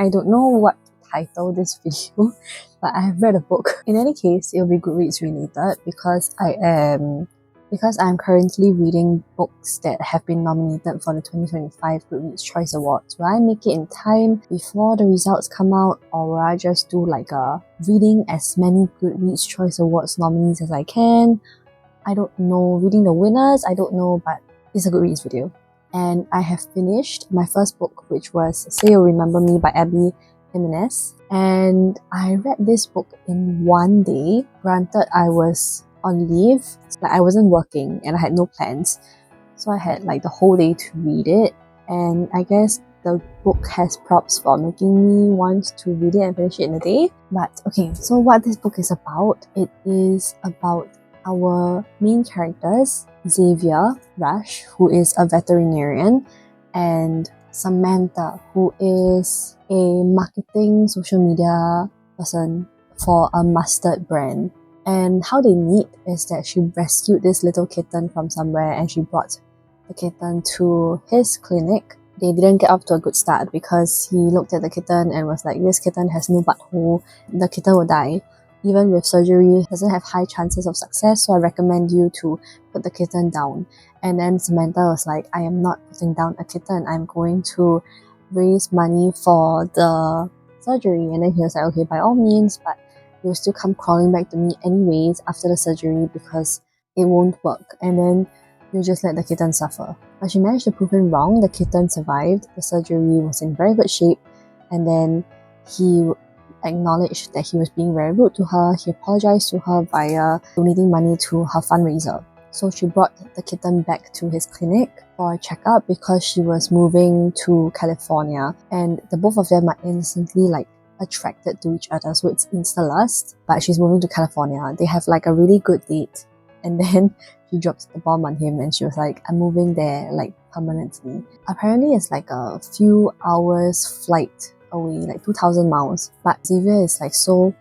I don't know what to title this video, but I have read a book. In any case, it'll be Goodreads related because I'm currently reading books that have been nominated for the 2025 Goodreads Choice Awards. Will I make it in time before the results come out, or will I just do like a reading as many Goodreads Choice Awards nominees as I can? I don't know. Reading the winners, I don't know, but it's a Goodreads video. And I have finished my first book, which was Say You'll Remember Me by Abby Jimenez. And I read this book in one day. Granted, I was on leave, like I wasn't working and I had no plans. So I had like the whole day to read it. And I guess the book has props for making me want to read it and finish it in a day. But okay, so what this book is about, it is about our main characters, Xavier, Rush, who is a veterinarian, and Samantha, who is a marketing social media person for a mustard brand. And how they meet is that she rescued this little kitten from somewhere and she brought the kitten to his clinic. They didn't get off to a good start because he looked at the kitten and was like, this kitten has no butthole, the kitten will die. Even with surgery, it doesn't have high chances of success, so I recommend you to put the kitten down. And then Samantha was like, I am not putting down a kitten, I'm going to raise money for the surgery. And then he was like, okay, by all means, but you'll still come crawling back to me anyways after the surgery because it won't work. And then you just let the kitten suffer. But she managed to prove him wrong. The kitten survived. The surgery was in very good shape. And then he acknowledged that he was being very rude to her. He apologized to her via donating money to her fundraiser. So she brought the kitten back to his clinic for a checkup because she was moving to California. And the both of them are instantly like attracted to each other. So it's insta-lust. But she's moving to California. They have like a really good date. And then she drops the bomb on him and she was like, I'm moving there like permanently. Apparently it's like a few hours flight away, like 2,000 miles. But Xavier is like so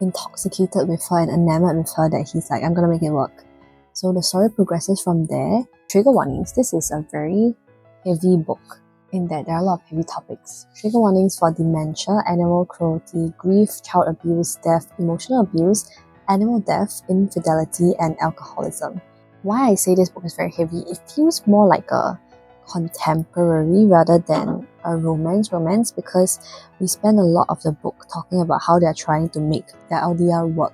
intoxicated with her and enamored with her that he's like, I'm gonna make it work. So the story progresses from there. Trigger warnings. This is a very heavy book in that there are a lot of heavy topics. Trigger warnings for dementia, animal cruelty, grief, child abuse, death, emotional abuse, animal death, infidelity, and alcoholism. Why I say this book is very heavy, it feels more like a contemporary rather than a romance because we spend a lot of the book talking about how they're trying to make their LDR work.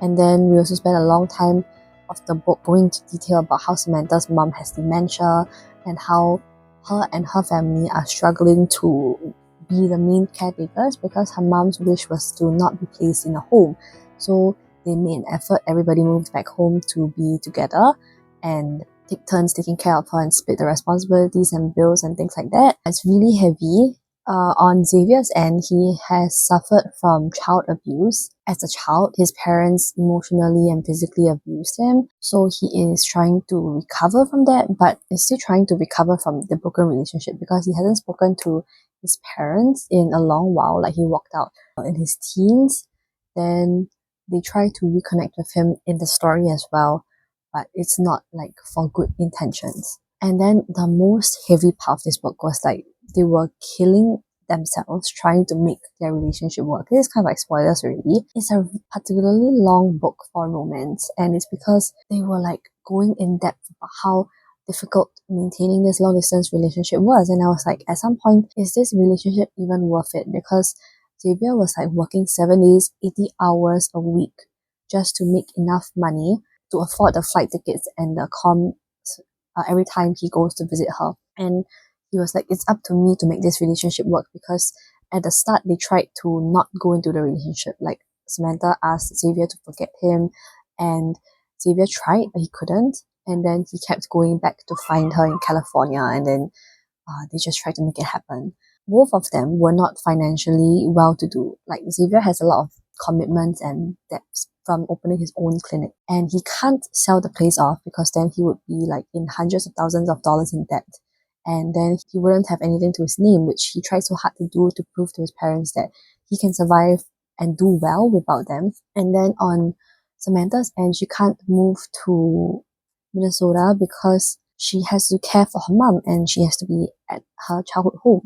And then we also spend a long time of the book going into detail about how Samantha's mom has dementia and how her and her family are struggling to be the main caretakers because her mom's wish was to not be placed in a home. So they made an effort, everybody moved back home to be together and take turns taking care of her and split the responsibilities and bills and things like that. It's really heavy. On Xavier's end, he has suffered from child abuse. As a child, his parents emotionally and physically abused him. So he is trying to recover from that, but is still trying to recover from the broken relationship because he hasn't spoken to his parents in a long while. Like he walked out in his teens. Then they try to reconnect with him in the story as well, but it's not like for good intentions. And then the most heavy part of this book was like they were killing themselves trying to make their relationship work. This is kind of like spoilers already. It's a particularly long book for romance, and it's because they were like going in depth about how difficult maintaining this long distance relationship was. And I was like, at some point, is this relationship even worth it? Because Xavier was like working 7 days, 80 hours a week just to make enough money to afford the flight tickets and the comms every time he goes to visit her. And he was like, it's up to me to make this relationship work because at the start they tried to not go into the relationship. Like Samantha asked Xavier to forget him and Xavier tried but he couldn't. And then he kept going back to find her in California and then they just tried to make it happen. Both of them were not financially well-to-do. Like Xavier has a lot of commitments and debts from opening his own clinic, and he can't sell the place off because then he would be like in hundreds of thousands of dollars in debt, and then he wouldn't have anything to his name, which he tried so hard to do to prove to his parents that he can survive and do well without them. And then on Samantha's end, she can't move to Minnesota because she has to care for her mom and she has to be at her childhood home,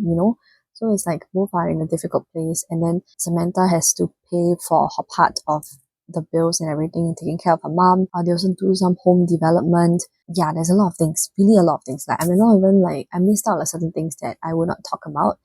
So it's like both are in a difficult place, and then Samantha has to pay for her part of the bills and everything, taking care of her mom. They also do some home development. Yeah, there's a lot of things, really a lot of things. Like, I mean, not even like, I missed out like certain things that I will not talk about,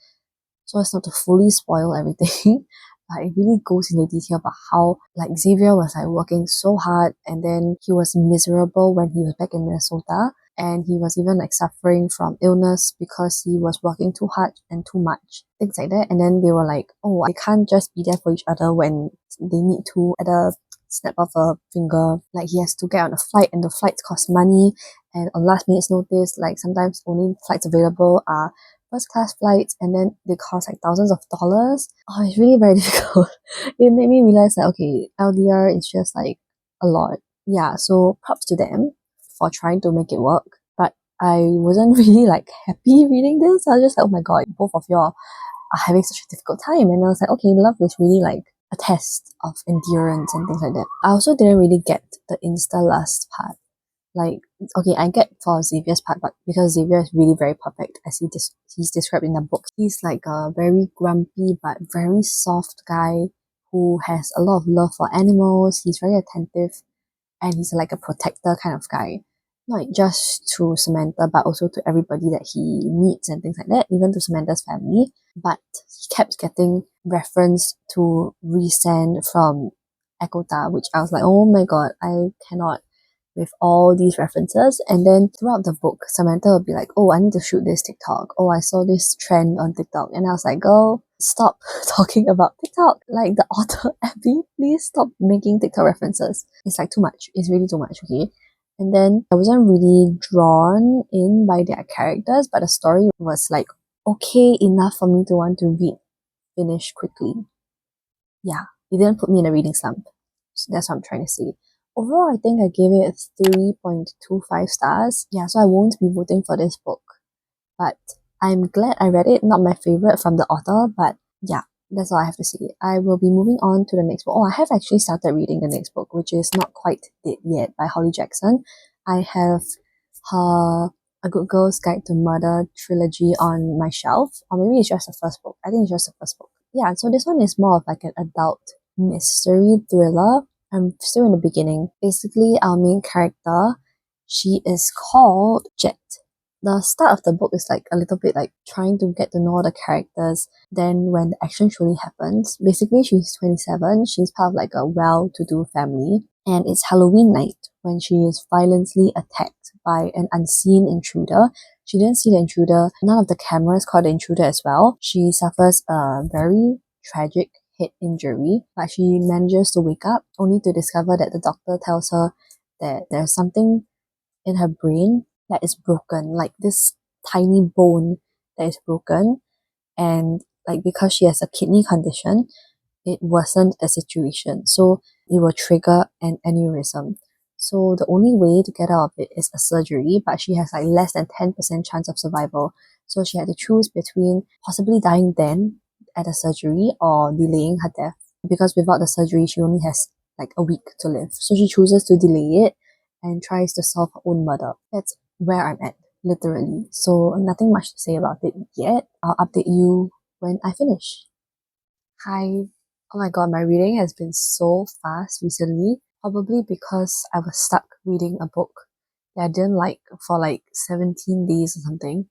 so as not to fully spoil everything. But it really goes into detail about how like Xavier was like working so hard, and then he was miserable when he was back in Minnesota, and he was even like suffering from illness because he was working too hard and too much, things like that. And then they were like, oh, I can't just be there for each other when they need to at a snap of a finger. Like, he has to get on a flight, and the flights cost money, and on last minute's notice, like sometimes only flights available are first class flights, and then they cost like thousands of dollars. Oh, it's really very difficult. It made me realize that okay, LDR is just like a lot. Yeah, so props to them for trying to make it work. But I wasn't really like happy reading this. I was just like, oh my god, both of y'all are having such a difficult time. And I was like, okay, love is really like a test of endurance and things like that. I also didn't really get the insta lust part. Like, okay, I get for Xavier's part, but because Xavier is really very perfect, as he's described in the book. He's like a very grumpy but very soft guy who has a lot of love for animals. He's very attentive, and he's like a protector kind of guy. Not just to Samantha, but also to everybody that he meets and things like that, even to Samantha's family. But he kept getting reference to Resend from Ekota, which I was like, oh my god, I cannot with all these references. And then throughout the book, Samantha will be like, oh, I need to shoot this TikTok. Oh, I saw this trend on TikTok. And I was like, girl, stop talking about TikTok. Like, the author, Abby, please stop making TikTok references. It's like too much. It's really too much, okay? And then I wasn't really drawn in by their characters, but the story was like okay enough for me to want to finish quickly. Yeah, it didn't put me in a reading slump. So that's what I'm trying to say. Overall, I think I gave it 3.25 stars. Yeah, so I won't be voting for this book. But I'm glad I read it. Not my favorite from the author, but yeah, that's all I have to say. I will be moving on to the next book. Oh, I have actually started reading the next book, which is Not Quite Dead Yet by Holly Jackson. I have her A Good Girl's Guide to Murder trilogy on my shelf. Or maybe it's just the first book. I think it's just the first book. Yeah, so this one is more of like an adult mystery thriller. I'm still in the beginning. Basically, our main character, she is called Jet. The start of the book is like a little bit like trying to get to know the characters. Then when the action truly happens, basically she's 27, she's part of like a well-to-do family, and it's Halloween night when she is violently attacked by an unseen intruder. She didn't see the intruder, none of the cameras caught the intruder as well. She suffers a very tragic head injury, but she manages to wake up only to discover that the doctor tells her that there's something in her brain that is broken, like this tiny bone that is broken, and like because she has a kidney condition, it worsened the situation, so it will trigger an aneurysm. So the only way to get out of it is a surgery, but she has like less than 10% chance of survival. So she had to choose between possibly dying then at the surgery or delaying her death, because without the surgery she only has like a week to live. So she chooses to delay it and tries to solve her own murder. That's where I'm at, literally. So nothing much to say about it yet. I'll update you when I finish. Hi. Oh my god, my reading has been so fast recently. Probably because I was stuck reading a book that I didn't like for like 17 days or something.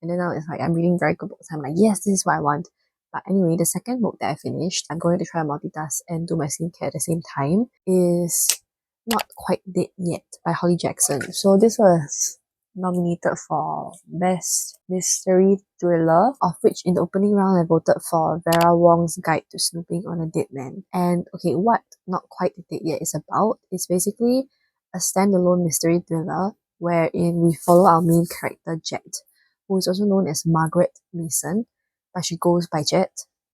And then now it's like I'm reading very good books. I'm like, yes, this is what I want. But anyway, the second book that I finished, I'm going to try to multitask and do my skincare at the same time, is Not Quite Dead Yet by Holly Jackson. So this was nominated for Best Mystery Thriller, of which in the opening round I voted for Vera Wong's Guide to Snooping on a Dead Man. And okay, what Not Quite Dead Yet is about is basically a standalone mystery thriller wherein we follow our main character Jet, who is also known as Margaret Mason, but she goes by Jet.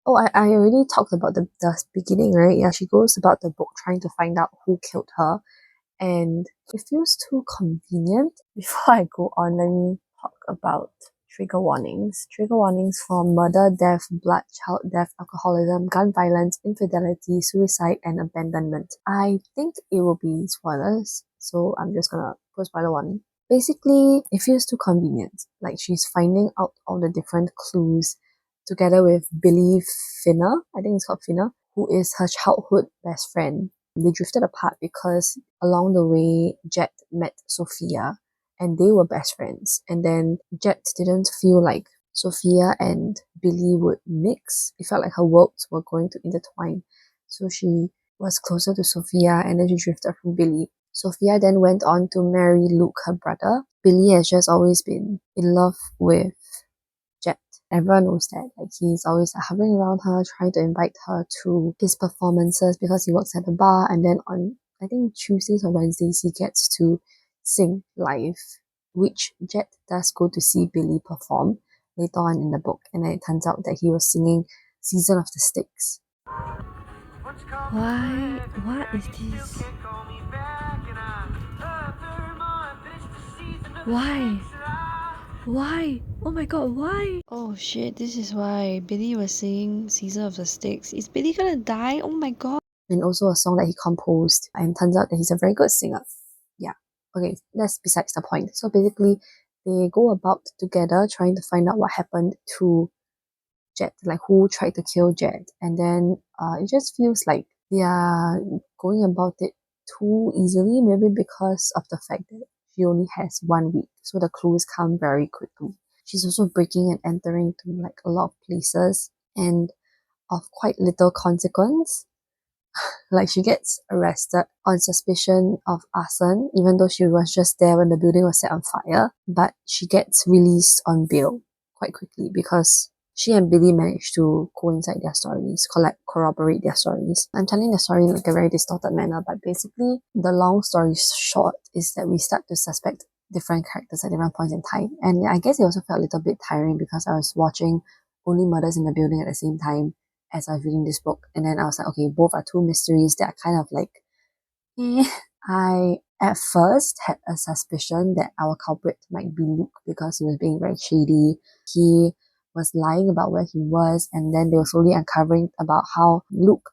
Oh, I already talked about the beginning, right? Yeah, she goes about the book trying to find out who killed her, and it feels too convenient. Before I go on, let me talk about trigger warnings. Trigger warnings for murder, death, blood, child death, alcoholism, gun violence, infidelity, suicide, and abandonment. I think it will be spoilers, so I'm just gonna put spoiler warning. Basically, it feels too convenient. Like she's finding out all the different clues together with Billy Finner, I think it's called Finner, who is her childhood best friend. They drifted apart because along the way, Jet met Sophia and they were best friends. And then Jet didn't feel like Sophia and Billy would mix. It felt like her worlds were going to intertwine. So she was closer to Sophia and then she drifted from Billy. Sophia then went on to marry Luke, her brother. Billy has just always been in love with Jet. Everyone knows that. Like, he's always hovering around her, trying to invite her to his performances because he works at a bar. And then on, I think, Tuesdays or Wednesdays, he gets to sing live, which Jet does go to see Billy perform later on in the book. And then it turns out that he was singing Season of the Sticks. Why? What is this? Why? Why? Oh my god, why? Oh shit, this is why Billy was singing Season of the Sticks. Is Billy gonna die? Oh my god. And also a song that he composed. And turns out that he's a very good singer. Yeah. Okay, that's besides the point. So basically, they go about together trying to find out what happened to Jet, like who tried to kill Jet. And then it just feels like they are going about it too easily, maybe because of the fact that she only has 1 week. So the clues come very quickly. She's also breaking and entering to like a lot of places and of quite little consequence. Like, she gets arrested on suspicion of arson, even though she was just there when the building was set on fire. But she gets released on bail quite quickly because she and Billy managed to coincide their stories, corroborate their stories. I'm telling the story in like a very distorted manner, but basically the long story short is that we start to suspect different characters at different points in time. And I guess it also felt a little bit tiring because I was watching Only Murders in the Building at the same time as I was reading this book. And then I was like, okay, both are two mysteries that are kind of like, I at first had a suspicion that our culprit might be Luke because he was being very shady. He was lying about where he was, and then they were slowly uncovering about how Luke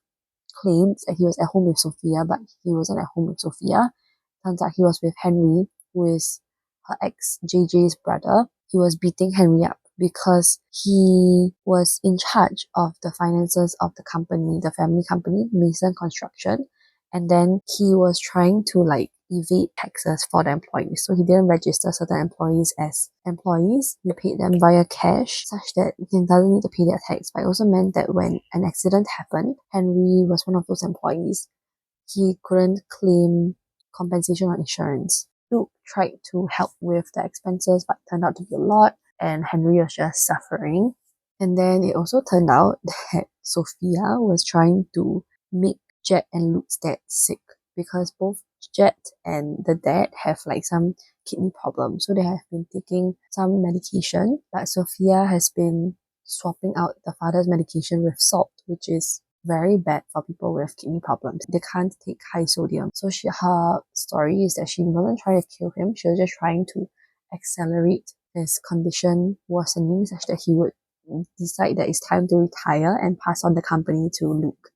claimed that he was at home with Sophia, but he wasn't at home with Sophia. Turns out he was with Henry, who is her ex JJ's brother. He was beating Henry up because he was in charge of the finances of the company, the family company, Mason Construction. And then he was trying to like evade taxes for the employees. So he didn't register certain employees as employees. He paid them via cash such that he doesn't need to pay their tax. But it also meant that when an accident happened, Henry was one of those employees. He couldn't claim compensation or insurance. Luke tried to help with the expenses, but turned out to be a lot, and Henry was just suffering. And then it also turned out that Sophia was trying to make Jet and Luke's dad sick because both Jet and the dad have like some kidney problems. So they have been taking some medication, but Sophia has been swapping out the father's medication with salt, which is very bad for people with kidney problems. They can't take high sodium. So her story is that she wasn't trying to kill him. She was just trying to accelerate his condition worsening such that he would decide that it's time to retire and pass on the company to Luke.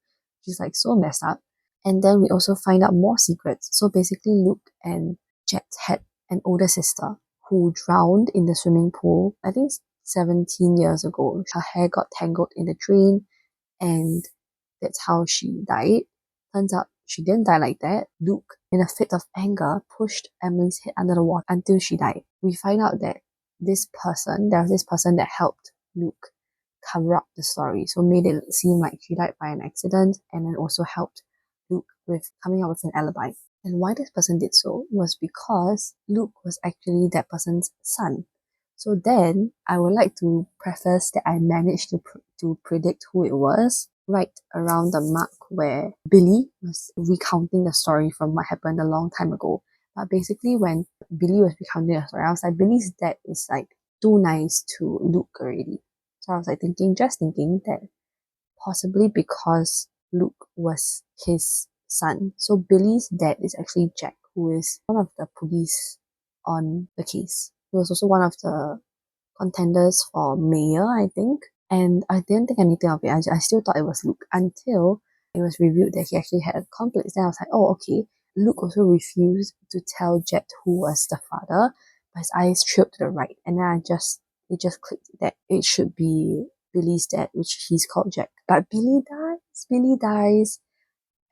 She's like so messed up. And then we also find out more secrets. So basically Luke and Jet had an older sister who drowned in the swimming pool, I think 17 years ago. Her hair got tangled in the drain and that's how she died. Turns out she didn't die like that. Luke, in a fit of anger, pushed Emily's head under the water until she died. We find out that there was this person that helped Luke cover up the story. So made it seem like she died by an accident and then also helped Luke with coming up with an alibi. And why this person did so was because Luke was actually that person's son. So then I would like to preface that I managed to predict who it was right around the mark where Billy was recounting the story from what happened a long time ago. But basically when Billy was recounting the story, I was like, Billy's dad is like too nice to Luke already. So I was like thinking that possibly because Luke was his son. So Billy's dad is actually Jack, who is one of the police on the case. He was also one of the contenders for mayor, I think. And I didn't think anything of it. I still thought it was Luke until it was revealed that he actually had accomplice. Then I was like, oh, okay. Luke also refused to tell Jet who was the father, but his eyes trailed to the right. And then it just clicked that it should be Billy's dad, which he's called Jack. But Billy dies. Billy dies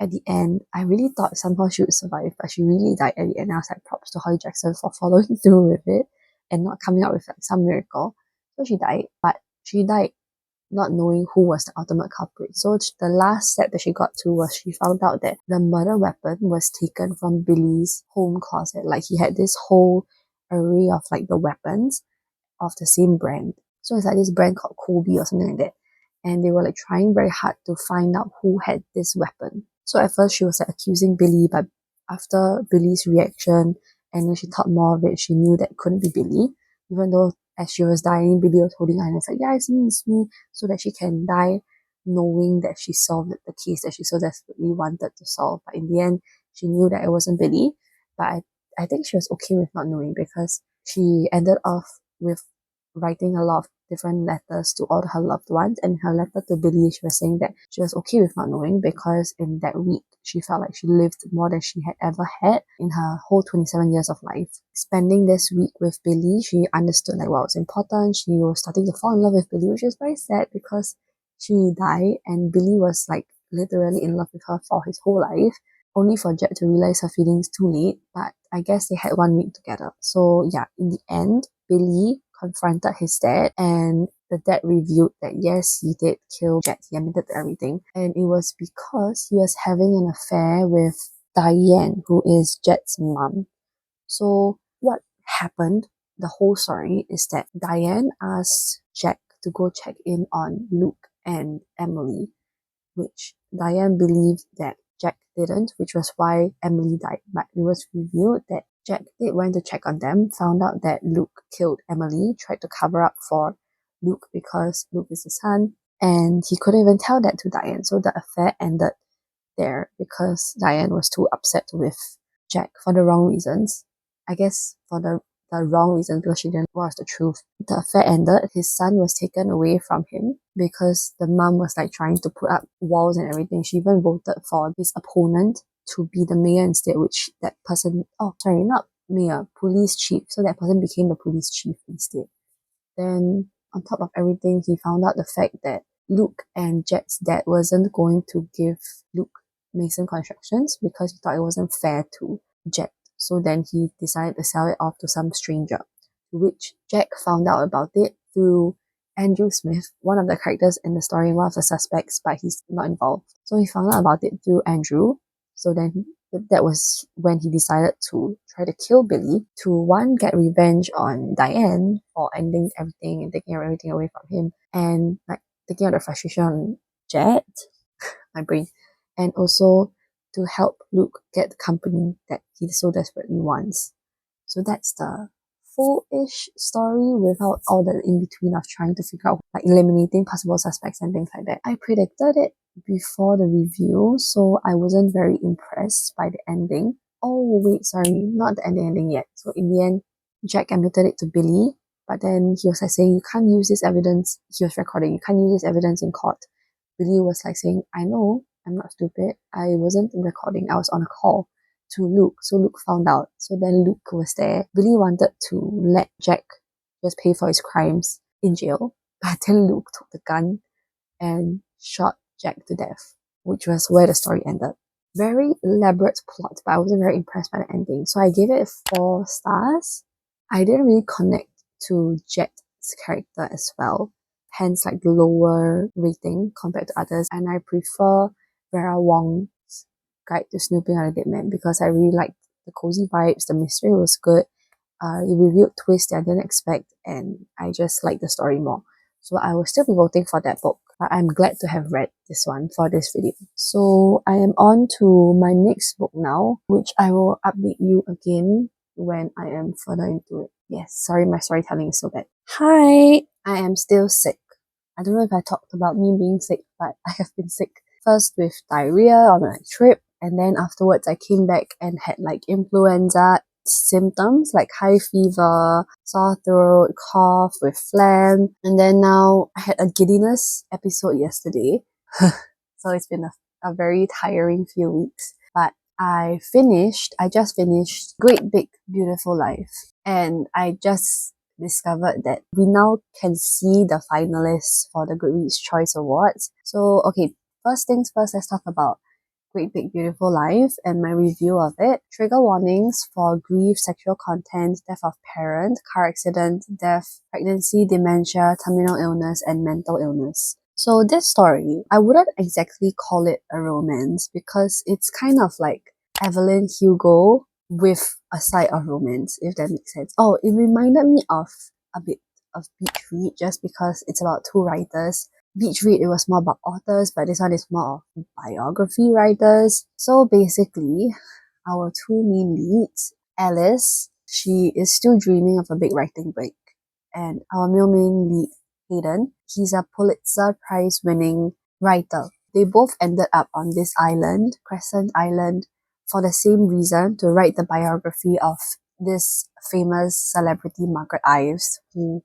at the end. I really thought somehow she would survive, but she really died at the end. I was like, props to Holly Jackson for following through with it and not coming up with like some miracle. So she died, but she died not knowing who was the ultimate culprit. So the last step that she got to was she found out that the murder weapon was taken from Billy's home closet. Like he had this whole array of like the weapons of the same brand. So it's like this brand called Kobe or something like that. And they were like trying very hard to find out who had this weapon. So at first she was like accusing Billy, but after Billy's reaction and then she thought more of it, she knew that it couldn't be Billy. Even though as she was dying, Billy was holding her and it's like, yeah, it's me, so that she can die knowing that she solved the case that she so desperately wanted to solve. But in the end, she knew that it wasn't Billy. But I think she was okay with not knowing because she ended off with writing a lot of different letters to all her loved ones. And her letter to Billy, she was saying that she was okay with not knowing because in that week, she felt like she lived more than she had ever had in her whole 27 years of life. Spending this week with Billy, she understood like what was important. She was starting to fall in love with Billy, which is very sad because she died and Billy was like literally in love with her for his whole life, only for Jack to realize her feelings too late. But I guess they had 1 week together. So yeah, in the end, Billy confronted his dad and the dad revealed that yes, he did kill Jack. He admitted to everything. And it was because he was having an affair with Diane, who is Jet's mom. So what happened, the whole story, is that Diane asked Jack to go check in on Luke and Emily, which Diane believed that Jack didn't, which was why Emily died. But it was revealed that Jack did went to check on them, found out that Luke killed Emily, tried to cover up for Luke because Luke is his son, and he couldn't even tell that to Diane. So the affair ended there because Diane was too upset with Jack for the wrong reasons. I guess for the wrong reason because she didn't know what was the truth. The affair ended. His son was taken away from him because the mom was like trying to put up walls and everything. She even voted for his opponent to be the mayor instead, which that person, oh sorry, not mayor, police chief. So that person became the police chief instead. Then on top of everything, he found out the fact that Luke and Jet's dad wasn't going to give Luke Mason Constructions because he thought it wasn't fair to Jet. So then he decided to sell it off to some stranger, to which Jack found out about it through Andrew Smith, one of the characters in the story, one of the suspects, but he's not involved. So he found out about it through Andrew. So then that was when he decided to try to kill Billy to one, get revenge on Diane for ending everything and taking everything away from him, and like taking out the frustration on Jet, my brain, and also to help Luke get the company that he so desperately wants. So that's the full-ish story without all the in-between of trying to figure out like eliminating possible suspects and things like that. I predicted it before the review, so I wasn't very impressed by the ending. Oh wait, sorry, not the ending yet. So in the end, Jack admitted it to Billy, but then he was like saying, you can't use this evidence. He was recording, you can't use this evidence in court. Billy was like saying, I know, I'm not stupid. I wasn't recording, I was on a call to Luke. So Luke found out. So then Luke was there. Billy wanted to let Jack just pay for his crimes in jail. But then Luke took the gun and shot Jack to death, which was where the story ended. Very elaborate plot, but I wasn't very impressed by the ending. So I gave it 4 stars. I didn't really connect to Jack's character as well. Hence like the lower rating compared to others. And I prefer Vera Wong's Guide to Snooping on a Dead Man because I really liked the cozy vibes, the mystery was good, it revealed twists that I didn't expect, and I just liked the story more. So I will still be voting for that book, but I'm glad to have read this one for this video. So I am on to my next book now, which I will update you again when I am further into it. Yes, sorry, my storytelling is so bad. Hi! I am still sick. I don't know if I talked about me being sick, but I have been sick. First with diarrhea on my trip, and then afterwards I came back and had like influenza symptoms like high fever, sore throat, cough with phlegm, and then now I had a giddiness episode yesterday. So it's been a very tiring few weeks. But I just finished Great Big Beautiful Life, and I just discovered that we now can see the finalists for the Goodreads Choice Awards. So, okay, first things first, let's talk about Great Big Beautiful Life and my review of it. Trigger warnings for grief, sexual content, death of parent, car accident, death, pregnancy, dementia, terminal illness, and mental illness. So this story, I wouldn't exactly call it a romance because it's kind of like Evelyn Hugo with a side of romance, if that makes sense. Oh, it reminded me of a bit of Beach Read just because it's about two writers. Beach Read, it was more about authors, but this one is more of biography writers. So basically, our two main leads, Alice, she is still dreaming of a big writing break. And our male main lead, Hayden, he's a Pulitzer Prize winning writer. They both ended up on this island, Crescent Island, for the same reason, to write the biography of this famous celebrity Margaret Ives, who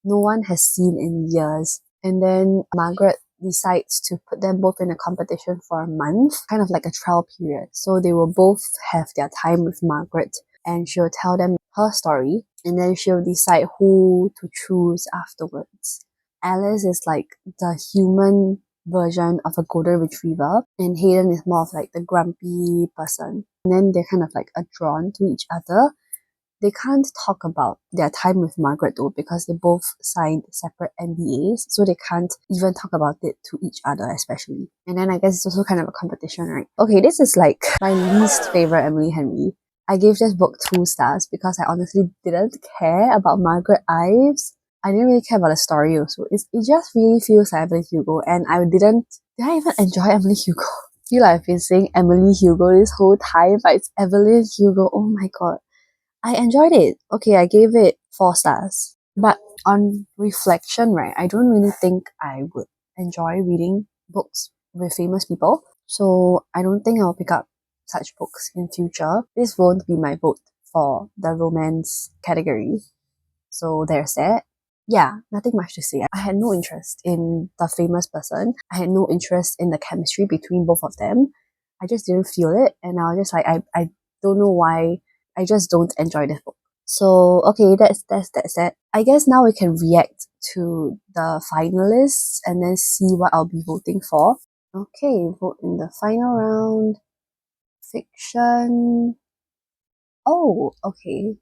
no one has seen in years. And then Margaret decides to put them both in a competition for a month, kind of like a trial period. So they will both have their time with Margaret, and she'll tell them her story, and then she'll decide who to choose afterwards. Alice is like the human version of a golden retriever, and Hayden is more of like the grumpy person. And then they're kind of like drawn to each other. They can't talk about their time with Margaret though because they both signed separate NDAs, so they can't even talk about it to each other especially. And then I guess it's also kind of a competition, right? Okay, this is like my least favorite Emily Henry. I gave this book 2 stars because I honestly didn't care about Margaret Ives. I didn't really care about the story also. It just really feels like Emily Hugo, and did I even enjoy Emily Hugo? I feel like I've been saying Emily Hugo this whole time, but it's Evelyn Hugo. Oh my god. I enjoyed it. Okay, I gave it 4 stars. But on reflection, right, I don't really think I would enjoy reading books with famous people. So I don't think I'll pick up such books in future. This won't be my vote for the romance category. So there's that. Yeah, nothing much to say. I had no interest in the famous person. I had no interest in the chemistry between both of them. I just didn't feel it, and I was just like, I don't know why. I just don't enjoy this book. So okay, that's it. I guess now we can react to the finalists and then see what I'll be voting for. Okay, vote in the final round. Fiction. Oh, okay.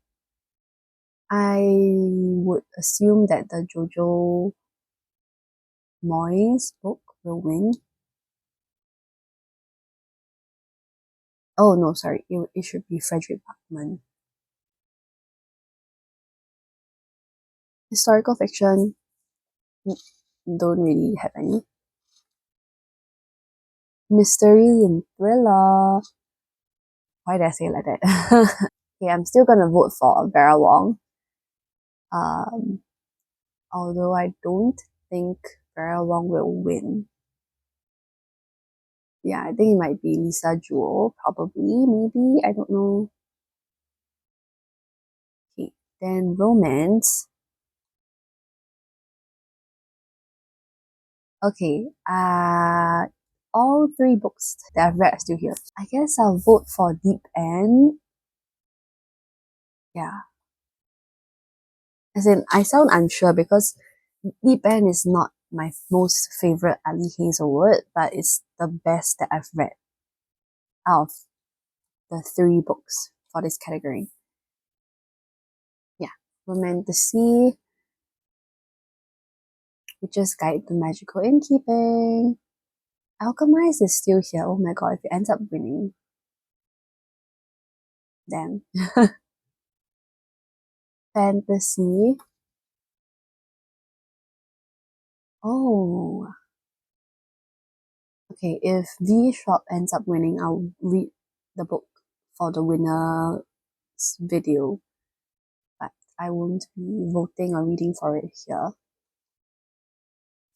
I would assume that the Jojo Moyes book will win. Oh no, sorry, it should be Frederick Bachman. Historical fiction, don't really have any. Mystery and thriller. Why did I say it like that? Okay, I'm still gonna vote for Vera Wong. Um, although I don't think Vera Wong will win. Yeah, I think it might be Lisa Jewell, probably, maybe, I don't know. Okay, then romance. Okay, all 3 books that I've read are still here. I guess I'll vote for Deep End. Yeah. As in, I sound unsure because Deep End is not my most favorite Ali Hazelwood, but it's the best that I've read out of the 3 books for this category. Yeah. Romantasy, Witch's Guide to Magical Innkeeping. Alchemist is still here. Oh my god, if it ends up winning, then fantasy. Oh, okay. If V Shop ends up winning, I'll read the book for the winner's video, but I won't be voting or reading for it here.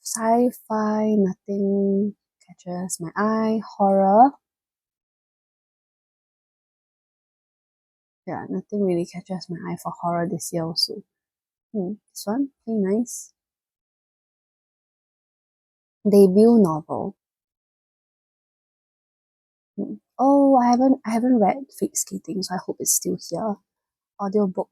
Sci-fi, nothing catches my eye. Horror, yeah, nothing really catches my eye for horror this year also. This one, pretty nice. Debut novel. Oh, I haven't read Fake Skating, so I hope it's still here. Audiobook.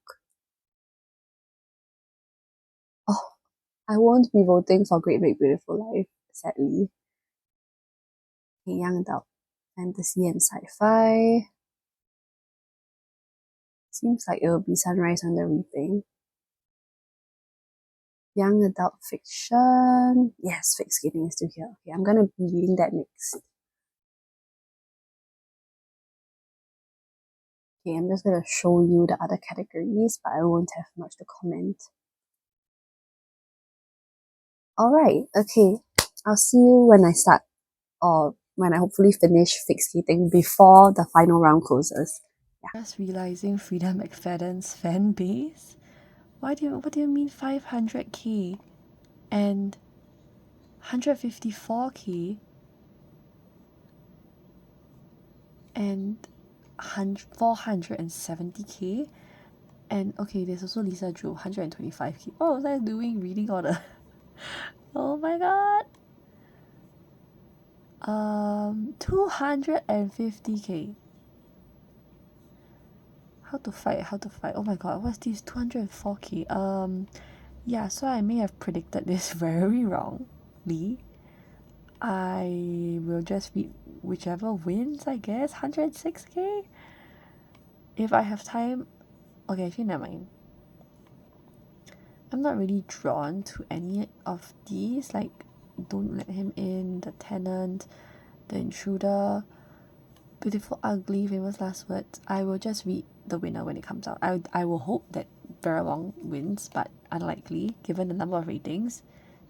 I won't be voting for Great Big Beautiful Life, sadly. Okay, young adult, fantasy and sci-fi. Seems like it will be Sunrise on the Reaping. Young adult fiction. Yes, fake skating is still here. Okay, I'm gonna be reading that next. Okay, I'm just gonna show you the other categories, but I won't have much to comment. Alright, okay. I'll see you when I start, or when I hopefully finish fake skating before the final round closes. Just realizing Frida McFadden's fan base? What do you mean 500k and 154k and 470k? And okay, there's also Lisa Drew, 125k. What was I doing reading all the oh my god. 250k. How to fight? Oh my god, what's this? 204k. Yeah, so I may have predicted this very wrongly. I will just read whichever wins, I guess. 106k? If I have time. Okay, actually, never mind. I'm not really drawn to any of these, like Don't Let Him In, The Tenant, The Intruder, Beautiful Ugly, Famous Last Words. I will just read the winner when it comes out. I will hope that Vera Wong wins, but unlikely given the number of ratings.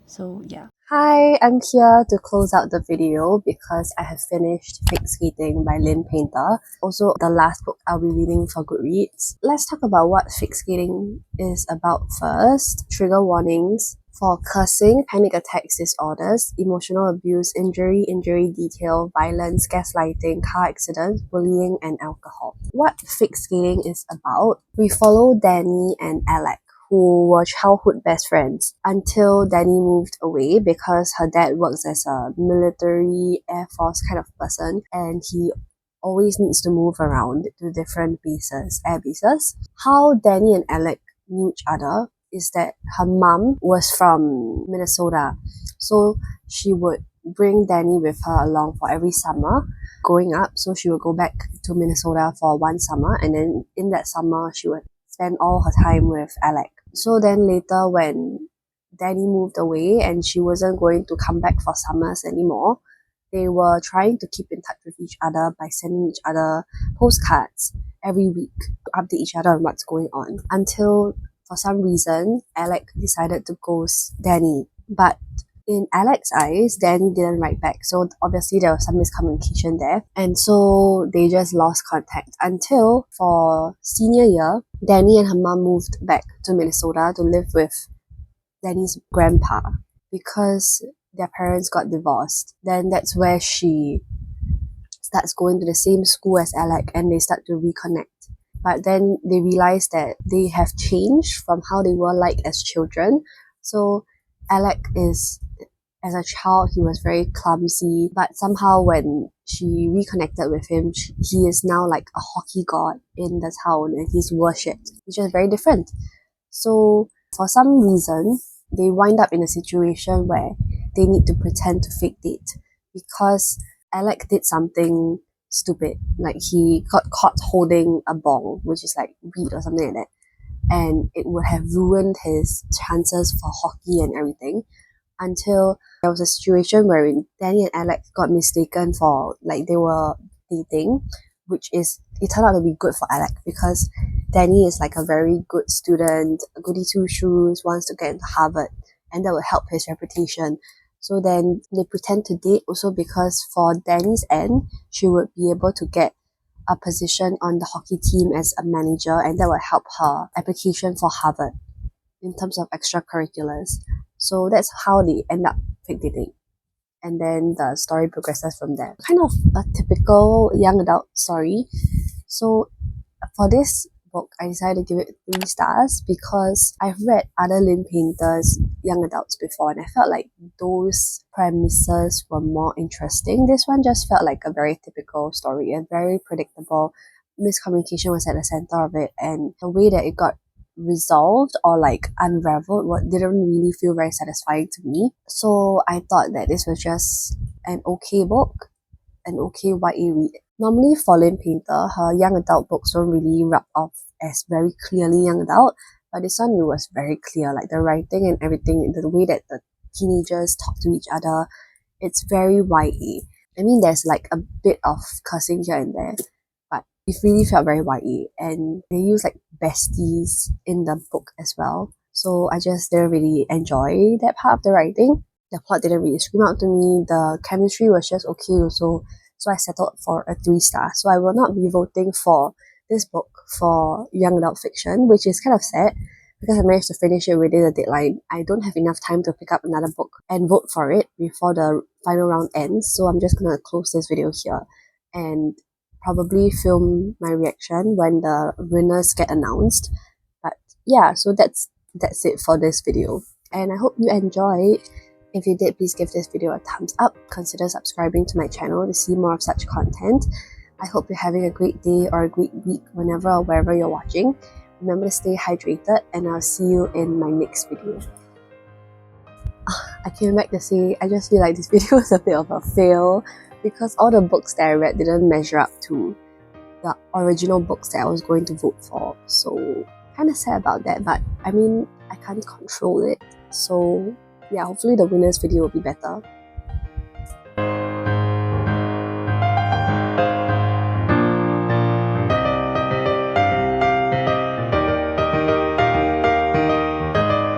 So yeah. Hi, I'm here to close out the video because I have finished Fake Skating by Lynn Painter. Also, the last book I'll be reading for Goodreads. Let's talk about what Fake Skating is about first. Trigger warnings for cursing, panic attacks disorders, emotional abuse, injury detail, violence, gaslighting, car accidents, bullying, and alcohol. What Fake Skating is about, we follow Danny and Alec, who were childhood best friends until Danny moved away because her dad works as a military air force kind of person and he always needs to move around to different bases, air bases. How Danny and Alec knew each other is that her mum was from Minnesota, so she would bring Danny with her along for every summer growing up. So she would go back to Minnesota for one summer, and then in that summer she would spend all her time with Alec. So then later when Danny moved away and she wasn't going to come back for summers anymore, they were trying to keep in touch with each other by sending each other postcards every week to update each other on what's going on. Until for some reason, Alec decided to ghost Danny. But in Alec's eyes, Danny didn't write back. So obviously there was some miscommunication there. And so they just lost contact until for senior year, Danny and her mom moved back to Minnesota to live with Danny's grandpa because their parents got divorced. Then that's where she starts going to the same school as Alec and they start to reconnect. But then they realize that they have changed from how they were like as children. So Alec is, as a child, he was very clumsy, but somehow when she reconnected with him, he is now like a hockey god in the town and he's worshipped. It's just very different. So for some reason, they wind up in a situation where they need to pretend to fake date because Alec did something stupid. Like he got caught holding a bong, which is like weed or something like that. And it would have ruined his chances for hockey and everything until there was a situation where Danny and Alec got mistaken for like they were dating, which is it turned out to be good for Alec because Danny is like a very good student, goody two shoes, wants to get into Harvard, and that will help his reputation. So then they pretend to date also because for Danny's end, she would be able to get a position on the hockey team as a manager, and that will help her application for Harvard in terms of extracurriculars. So that's how they end up fake dating. And then the story progresses from there. Kind of a typical young adult story. So for this book, I decided to give it 3 stars because I've read other Lynn Painter's young adults before and I felt like those premises were more interesting. This one just felt like a very typical story and very predictable. Miscommunication was at the center of it and the way that it got resolved or like unraveled, what didn't really feel very satisfying to me. So I thought that this was just an okay book, an okay YA read. Normally for Lynn Painter, her young adult books don't really rub off as very clearly young adult, but this one it was very clear, like the writing and everything, the way that the teenagers talk to each other, it's very YA. I mean, there's like a bit of cursing here and there, but it really felt very YA, and they use like besties in the book as well. So I just didn't really enjoy that part of the writing. The plot didn't really scream out to me. The chemistry was just okay also. So I settled for a 3 star. So I will not be voting for this book for young adult fiction, which is kind of sad because I managed to finish it within the deadline. I don't have enough time to pick up another book and vote for it before the final round ends. So I'm just gonna close this video here and probably film my reaction when the winners get announced. But yeah, so that's it for this video. And I hope you enjoyed. If you did, please give this video a thumbs up. Consider subscribing to my channel to see more of such content. I hope you're having a great day or a great week whenever or wherever you're watching. Remember to stay hydrated, and I'll see you in my next video. I came back to say I just feel like this video was a bit of a fail because all the books that I read didn't measure up to the original books that I was going to vote for. So kind of sad about that, but I mean, I can't control it. So yeah, hopefully the winner's video will be better.